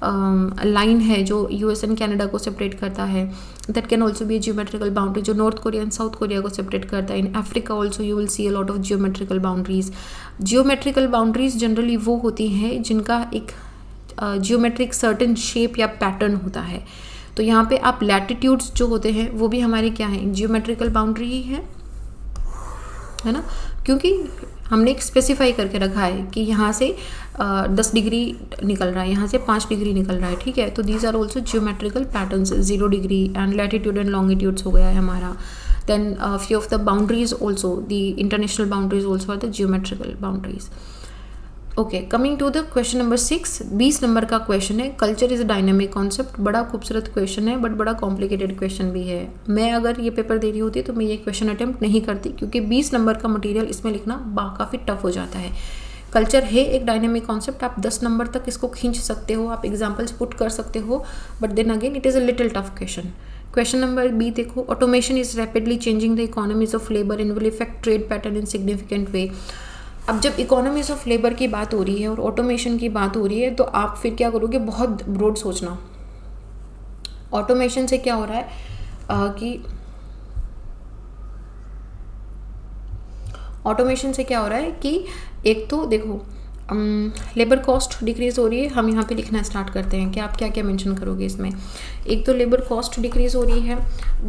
लाइन है जो यूएस एंड कनाडा को सेपरेट करता है, that can also be geometrical boundary, जो North Korea and South Korea को सेपरेट करता है. In Africa also you will see a lot of geometrical boundaries. Geometrical boundaries generally वो होती हैं जिनका एक जियोमेट्रिक सर्टेन शेप या पैटर्न होता है. तो यहाँ पे आप लैटिट्यूड्स जो होते हैं वो भी हमारे क्या हैं? जियोमेट्रिकल बाउंड्री ही है ना, क्योंकि हमने एक स्पेसिफाई करके रखा है कि यहाँ से 10 डिग्री निकल रहा है, यहाँ से 5 डिग्री निकल रहा है, ठीक है. तो these are also geometrical patterns. 0 degree and latitude and longitudes हो गया है हमारा. Then few of the boundaries also, the international boundaries also are the geometrical boundaries. Okay, coming to the question number 6, 20 number का question है. Culture is a dynamic concept. बड़ा खूबसूरत question है but बड़ा कॉम्प्लिकेटेड क्वेश्चन भी है. मैं अगर ये पेपर दे रही होती तो मैं ये क्वेश्चन अटेम्प्ट नहीं करती, क्योंकि 20 नंबर का मटेरियल इसमें लिखना काफ़ी टफ हो जाता है. कल्चर है एक डायनेमिक कॉन्सेप्ट, आप 10 नंबर तक इसको खींच सकते हो, आप एग्जाम्पल्स पुट कर सकते हो, but then again it is a little tough question. Question number B देखो. Automation is rapidly changing the economies of labour and will effect trade pattern in significant way. अब जब इकोनॉमीज ऑफ लेबर की बात हो रही है और automation की बात हो रही है, तो आप फिर क्या करोगे? बहुत ब्रॉड सोचना. ऑटोमेशन से क्या हो रहा है कि ऑटोमेशन से क्या हो रहा है कि एक तो देखो लेबर कॉस्ट डिक्रीज़ हो रही है. हम यहाँ पे लिखना स्टार्ट करते हैं कि आप क्या क्या मेंशन करोगे इसमें. एक तो लेबर कॉस्ट डिक्रीज़ हो रही है.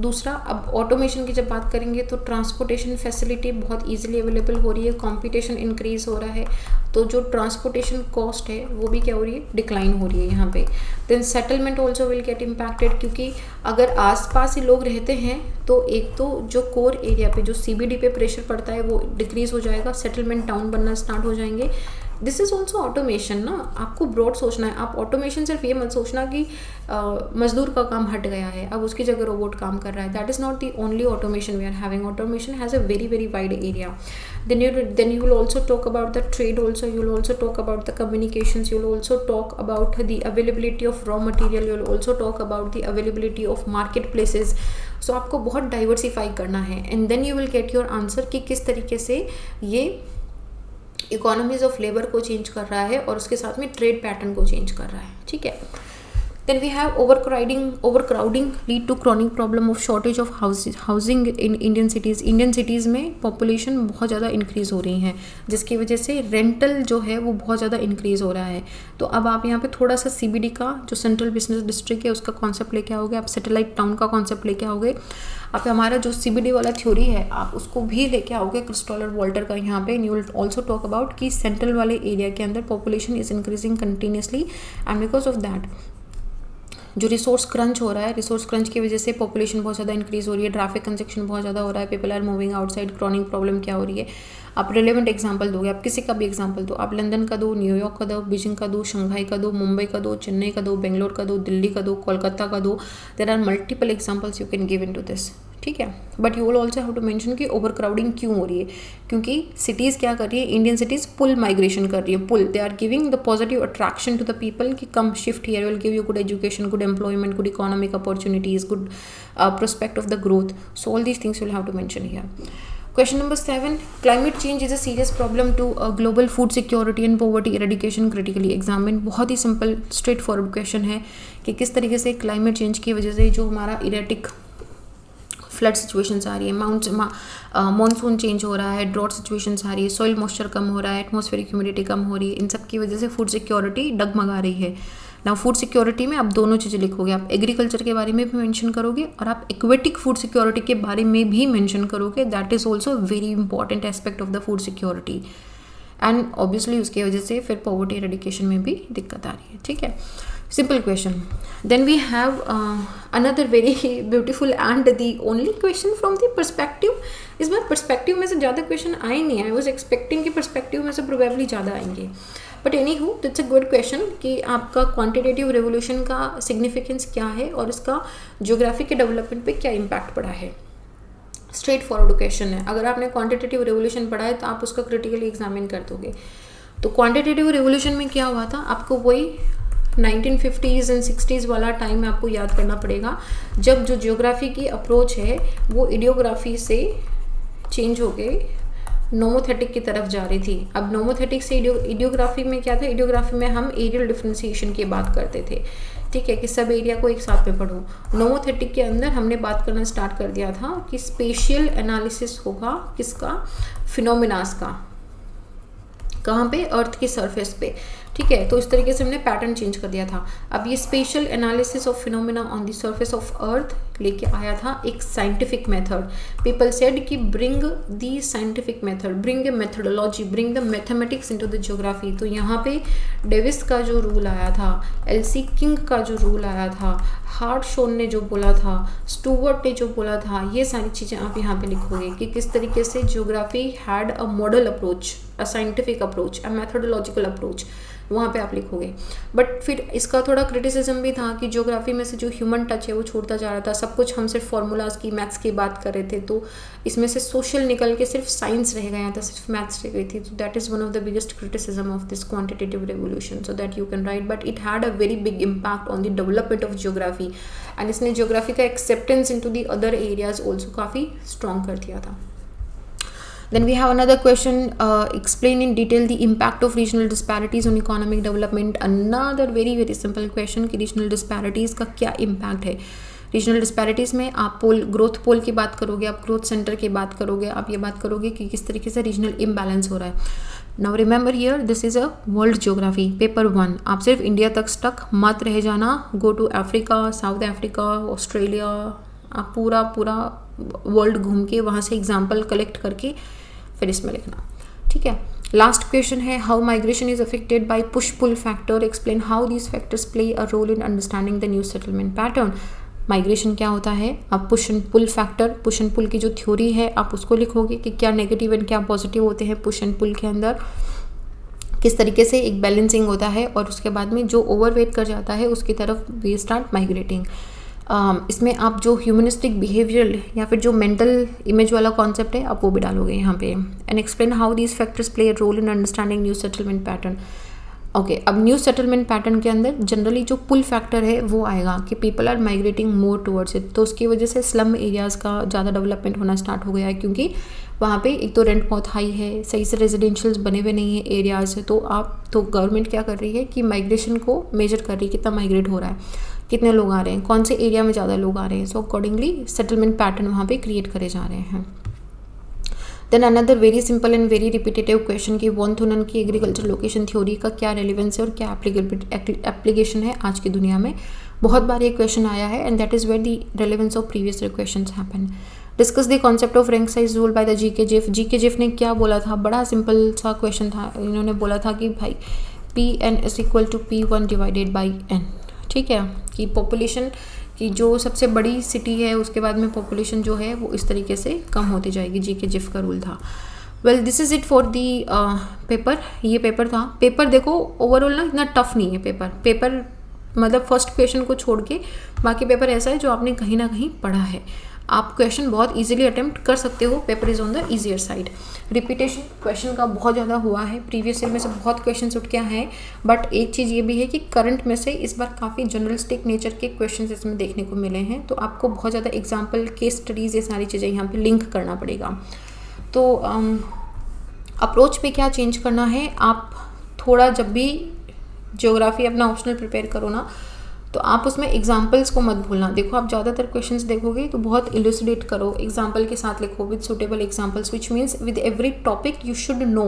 दूसरा, अब ऑटोमेशन की जब बात करेंगे तो ट्रांसपोर्टेशन फैसिलिटी बहुत इजीली अवेलेबल हो रही है, कंपटीशन इंक्रीज़ हो रहा है, तो जो ट्रांसपोर्टेशन कॉस्ट है वो भी क्या हो रही है? डिक्लाइन हो रही है यहाँ पे. Then settlement also will get impacted, क्योंकि अगर आसपास ही लोग रहते हैं तो एक तो जो कोर एरिया पे जो CBD पे प्रेशर पड़ता है वो डिक्रीज़ हो जाएगा, सेटलमेंट टाउन बनना स्टार्ट हो जाएंगे. दिस इज़ ऑल्सो ऑटोमेशन ना, आपको ब्रॉड सोचना है। आप ऑटोमेशन सिर्फ ये मत सोचना कि मजदूर का काम हट गया है, अब उसकी जगह रोबोट काम कर रहा है। That is not the only automation we are having. Automation has a very very wide area. Then you will also talk about the trade also, you will also talk about the communications, you will also talk about the availability of raw material, you will also talk about the availability of marketplaces. So आपको बहुत diversify करना है, and then you will get your answer कि किस तरीके से ये economies of labour को चेंज कर रहा है और उसके साथ में ट्रेड पैटर्न को चेंज कर रहा है. ठीक है. Then we have overcrowding lead to chronic problem of shortage of housing in Indian cities. Indian cities में पॉपुलेशन बहुत ज़्यादा इंक्रीज़ हो रही है, जिसकी वजह से रेंटल जो है वो बहुत ज़्यादा इंक्रीज़ हो रहा है. तो अब आप यहाँ पे थोड़ा सा CBD का जो सेंट्रल बिजनेस डिस्ट्रिक्ट है उसका कॉन्सेप्ट लेके आओगे, आप सैटेलाइट टाउन का कॉन्सेप्ट लेके आओगे, आप हमारा जो CBD वाला थ्योरी है आप उसको भी लेके आओगे क्रिस्टोलर वॉल्टर का यहाँ पे. You will also talk about कि सेंट्रल वाले एरिया के अंदर population is increasing continuously, and because of that जो रिसोर्स क्रंच हो रहा है, रिसोर्स क्रंच की वजह से पॉपुलेशन बहुत ज़्यादा इंक्रीज़ हो रही है, ट्रैफिक कंजेक्शन बहुत ज़्यादा हो रहा है, people are moving outside. Chronic problem क्या हो रही है, आप रिलेवेंट एग्जांपल दोगे, आप किसी का भी एग्जांपल दो, आप लंदन का दो, न्यूयॉर्क का दो, बीजिंग का दो, शंघाई का दो, मुंबई का दो, चेन्नई का दो, बेंगलोर का दो, दिल्ली का दो, कोलकाता का दो. There are multiple examples you can give into this. ठीक है. But you will also have to mention कि ओवर क्राउडिंग क्यों हो रही है, क्योंकि सिटीज़ क्या कर रही है, इंडियन सिटीज़ पुल माइग्रेशन कर रही है. Pull, they are giving the positive attraction to the people कि come shift here, will give you good education, good employment, good economic opportunities, good prospect of the growth. So all these things you will have to mention here. Question number 7. Climate change is a serious problem to global food security and poverty eradication critically examined. बहुत ही simple straight forward question है कि किस तरीके से climate change की वजह से जो हमारा इरेटिक फ्लड सिचुएशंस आ रही है, मानसून चेंज हो रहा है, ड्रॉट सिचुएशंस आ रही है, सॉइल मॉइस्चर कम हो रहा है, एटमॉस्फेरिक ह्यूमिडिटी कम हो रही है, इन सब की वजह से फूड सिक्योरिटी डगमगा रही है. ना फूड सिक्योरिटी में आप दोनों चीज़ें लिखोगे, आप एग्रीकल्चर के बारे में भी मेंशन करोगे और आप एक्वेटिक फूड सिक्योरिटी के बारे में भी मेंशन करोगे. That is also very important aspect of the food security, and obviously उसकी वजह से फिर पॉवर्टी एरेडिकेशन में भी दिक्कत आ रही है. ठीक है. Simple question. Then we have another very beautiful and the only question from the perspective. इस बार perspective में से ज़्यादा question आए नहीं. I was expecting कि perspective में से probably ज़्यादा आएंगे. But anywho, it's a good question कि आपका quantitative revolution का significance क्या है और इसका geography के development पे क्या impact पड़ा है. स्ट्रेट फॉरवर्ड क्वेश्चन है. अगर आपने क्वांटिटेटिव रेवोल्यूशन पढ़ा है तो आप उसका क्रिटिकली एग्जामिन कर दोगे. तो क्वांटिटेटिव रेवोल्यूशन में क्या हुआ था, आपको वही 1950s एंड 60s वाला टाइम आपको याद करना पड़ेगा, जब जो जियोग्राफी की अप्रोच है वो इडियोग्राफी से चेंज हो गए नोमोथेटिक की तरफ जा रही थी. अब नोमोथेटिक से इडियोग्राफी में क्या था, इडियोग्राफी में हम एरियल डिफ्रेंसिएशन की बात करते थे. ठीक है, कि सब एरिया को एक साथ में पढ़ो. नोमोथेटिक के अंदर हमने बात करना स्टार्ट कर दिया था कि स्पेशियल एनालिसिस होगा किसका, फिनोमिनास का. कहाँ पे, अर्थ की सरफेस पे. ठीक है, तो इस तरीके से हमने पैटर्न चेंज कर दिया था. अब ये special analysis of phenomena on the surface of earth लेके आया था एक साइंटिफिक मेथड. पीपल सेड कि bring the scientific method, bring a methodology, bring the mathematics into the geography. तो यहाँ पे डेविस का जो रूल आया था, एलसी किंग का जो रूल आया था, हार्टशोन ने जो बोला था, स्टूवर्ट ने जो बोला था, ये सारी चीज़ें आप यहाँ पे लिखोगे कि किस तरीके से geography had a model approach, a scientific approach, a methodological approach, वहाँ पे आप लिखोगे. बट फिर इसका थोड़ा क्रिटिसिज्म भी था कि ज्योग्राफी में से जो ह्यूमन टच है वो छूटता जा रहा था. सब कुछ हम सिर्फ फॉर्मूलाज की, मैथ्स की बात कर रहे थे, तो इसमें से सोशल निकल के सिर्फ साइंस रह गया था, सिर्फ मैथ्स रह गई थी. तो that is one of the biggest criticism of this quantitative revolution. So that you can write, but it had a very big impact on the development of geography, and इसने geography का acceptance into the other areas also काफ़ी strong कर दिया था. Then we have another question, explain in detail the impact of regional disparities on economic development. Another very very simple question कि regional disparities का क्या impact है. Regional disparities में आप पोल, ग्रोथ पोल की बात करोगे, आप ग्रोथ सेंटर की बात करोगे, आप ये बात करोगे कि किस तरीके से रीजनल इम्बैलेंस हो रहा है. Now remember here this is a world geography paper 1. आप सिर्फ इंडिया तक स्टक मत रह जाना, go to Africa, South Africa, Australia, आप पूरा वर्ल्ड घूम के वहाँ से एग्जाम्पल कलेक्ट करके फिर इसमें लिखना. ठीक है. लास्ट क्वेश्चन है, how migration is affected by push pull factor, explain how these factors play a role in understanding the new settlement pattern. Migration क्या होता है, आप push and pull factor, push and pull की जो theory है आप उसको लिखोगे कि क्या नेगेटिव एंड क्या पॉजिटिव होते हैं पुश एंड पुल के अंदर. किस तरीके से एक बैलेंसिंग होता है, और उसके बाद में जो ओवरवेट कर जाता है उसकी तरफ वी स्टार्ट माइग्रेटिंग। इसमें आप जो ह्यूमनिस्टिक बिहेवियरल या फिर जो मेंटल इमेज वाला कॉन्सेप्ट है आप वो भी डालोगे यहाँ पे। And explain how these factors play a role in understanding new settlement pattern. Okay, अब न्यू सेटलमेंट पैटर्न के अंदर जनरली जो पुल फैक्टर है वो आएगा कि people are migrating more towards it, तो उसकी वजह से स्लम एरियाज़ का ज़्यादा डेवलपमेंट होना स्टार्ट हो गया है, क्योंकि वहाँ पे एक तो रेंट बहुत हाई है, सही से रेजिडेंशियल्स बने हुए नहीं है एरियाज़। तो गवर्नमेंट क्या कर रही है कि माइग्रेशन को मेजर कर रही है, कितना माइग्रेट हो रहा है, कितने लोग आ रहे हैं, कौन से एरिया में ज़्यादा लोग आ रहे हैं। सो अकॉर्डिंगली सेटलमेंट पैटर्न वहाँ पे क्रिएट करे जा रहे हैं। Then another very simple and very repetitive question कि वॉन थुनन की एग्रीकल्चर लोकेशन थ्योरी का क्या रेलिवेंस है और क्या एप्लीकेशन है आज की दुनिया में। बहुत बार ये क्वेश्चन आया है and that is where the relevance of previous questions happen. Discuss the concept of rank size rule by the G K Zipf. G K Zipf ने क्या बोला था, बड़ा सिंपल सा क्वेश्चन था। इन्होंने बोला था कि भाई Pn is equal to P1 divided by n। ठीक है, कि पॉपुलेशन कि जो सबसे बड़ी सिटी है उसके बाद में पॉपुलेशन जो है वो इस तरीके से कम होती जाएगी। जीके जिफ का रूल था। Well this is it for the paper. ये पेपर था। पेपर देखो ओवरऑल ना इतना टफ नहीं है पेपर मतलब फर्स्ट क्वेश्चन को छोड़ के बाकी पेपर ऐसा है जो आपने कहीं ना कहीं पढ़ा है। आप क्वेश्चन बहुत इजीली अटेम्प्ट कर सकते हो। Paper is on the easier side. Repetition question का बहुत ज़्यादा हुआ है, प्रीवियस ईयर में से बहुत क्वेश्चन उठ के आए हैं, बट एक चीज़ ये भी है कि करंट में से इस बार काफ़ी जनरलिस्टिक नेचर के क्वेश्चन इसमें देखने को मिले हैं। तो आपको बहुत ज़्यादा एग्जाम्पल, केस स्टडीज़, ये सारी चीज़ें यहाँ पर लिंक करना पड़ेगा। तो अप्रोच पे क्या चेंज करना है, आप थोड़ा जब भी ज्योग्राफी अपना ऑप्शनल प्रिपेयर करो ना, तो आप उसमें एग्जाम्पल्स को मत भूलना। देखो आप ज़्यादातर क्वेश्चंस देखोगे तो बहुत इलुसिडेट करो, एग्जाम्पल के साथ लिखो with suitable examples, which means with every topic you should know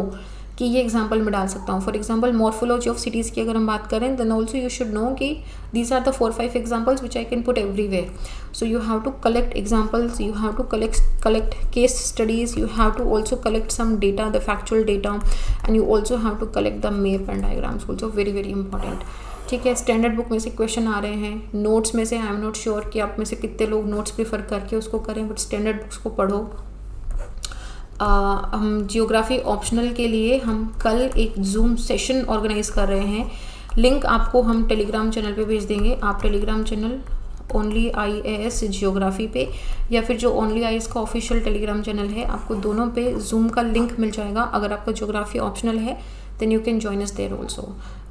कि ये एग्जाम्पल मैं डाल सकता हूँ। For example morphology of cities की अगर हम बात करें then also you should know कि these are the 4-5 examples which I can put everywhere. So you have to collect examples, you have to collect case studies, you have to also collect some data, the factual data, and you also have to collect the map and diagrams also, very very important। ठीक है, standard book में से question आ रहे हैं, notes में से I am not sure कि आप में से कितने लोग नोट्स प्रीफर करके उसको करें, बट स्टैंडर्ड बुक्स को पढ़ो। हम जियोग्राफी ऑप्शनल के लिए हम कल एक जूम सेशन ऑर्गेनाइज कर रहे हैं। लिंक आपको हम टेलीग्राम चैनल पे भेज देंगे। आप Telegram channel only IAS geography पे या फिर जो ओनली IAS का ऑफिशियल टेलीग्राम चैनल है, आपको दोनों पे जूम का लिंक मिल जाएगा। अगर आपका जियोग्राफी ऑप्शनल है then you can join us there also,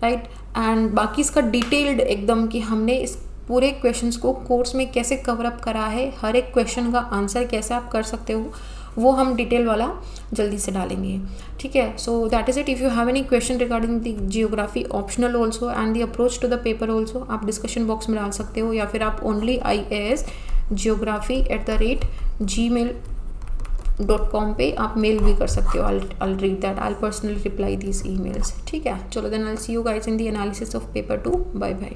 right. And बाकी इसका डिटेल्ड एकदम कि हमने इस पूरे क्वेश्चंस को कोर्स में कैसे कवर अप करा है, हर एक क्वेश्चन का आंसर कैसे आप कर सकते हो, वो हम डिटेल वाला जल्दी से डालेंगे। ठीक है, so that is it. If you have any question regarding the geography optional also and the approach to the paper also, आप डिस्कशन बॉक्स में डाल सकते हो, या फिर आप ओनली IAS geography@gmail.com पे आप मेल भी कर सकते हो। I'll read that, I'll personally reply these emails। ठीक है, चलो then I'll see you guys in the analysis of paper 2। Bye bye.